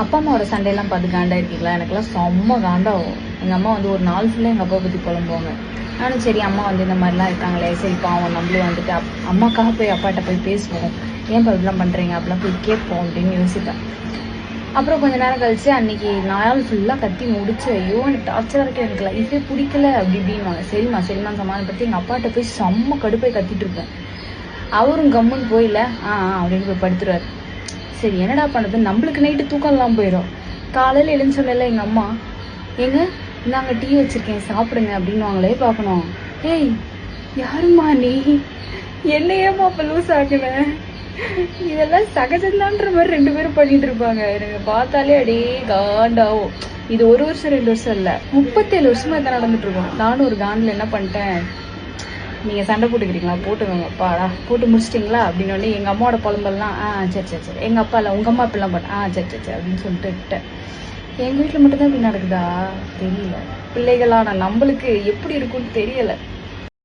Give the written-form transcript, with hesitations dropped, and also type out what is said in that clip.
அப்பா அம்மாவோட சண்டையெல்லாம் பார்த்து காண்டா இருக்கீங்களா? எனக்குலாம் செம்ம காண்டாகும். எங்கள் அம்மா வந்து ஒரு நாள் ஃபுல்லாக எங்கள் அப்பா பற்றி புலம்புவாங்க. நானும் சரி அம்மா வந்து இந்த மாதிரிலாம் இருக்காங்களே, சரி பாவம் நம்மளும் வந்துட்டு அம்மாக்காக போய் அப்பாட்ட போய் பேசுவோம், ஏன் இப்போ இப்படிலாம் பண்ணுறீங்க அப்படிலாம் போய் கேட்போம் அப்படின்னு யோசிப்பேன். அப்புறம் கொஞ்ச நேரம் கழிச்சு அன்னைக்கு நாள் ஃபுல்லாக கத்தி முடிச்சு, ஐயோ எனக்கு டார்ச்சராக இருக்கு, எனக்கு லைஃபே பிடிக்கல அப்படி இப்படின்வாங்க. சரிம்மான்னு சமாதானப்படுத்தி எங்கள் அப்பாட்ட போய் செம்ம கடுப்பை கத்திட்டு இருப்பேன். அவரும் கம்முன்னு போயில அப்படின்னு போய் படுத்துருவார். சரி என்னடா பண்ணுறது, நம்மளுக்கு நைட்டு தூக்கம்லாம் போயிடும். காலையில் எழுந்துச்சோல்ல எங்கள் அம்மா, ஏங்க நாங்கள் டீ வச்சுருக்கேன் சாப்பிடுங்க அப்படின்வாங்களே பார்க்கணும். ஏய் யாரும்மா நீ, என்ன ஏமா அப்போ லூஸ் ஆக்குனேன், இதெல்லாம் சகஜம்தான்ற மாதிரி 2 பேரும் பண்ணிட்டு இருப்பாங்க. எனக்கு பார்த்தாலே அடியே காண்டாவும். இது 1 வருஷம் 2 வருஷம் இல்லை, 37 வருஷமா இதான் நடந்துட்டு இருக்கோம். நானும் ஒரு காண்டில் என்ன பண்ணிட்டேன், நீங்கள் சண்டை போட்டுக்கிறீங்களா, போட்டுக்கோங்க அப்பாடா, போட்டு முடிச்சிட்டிங்களா அப்படின்னு எங்கள் அம்மாவோட புலம்பெல்லாம் சரி எங்கள் அப்பா இல்லை உங்கள் அம்மா இப்படிலாம் போட்டேன் சரி அப்படின்னு சொல்லிட்டு விட்டேன். எங்கள் வீட்டில் மட்டும்தான் இப்படி நடக்குதா தெரியல. பிள்ளைகளான நம்மளுக்கு எப்படி இருக்கும்னு தெரியலை.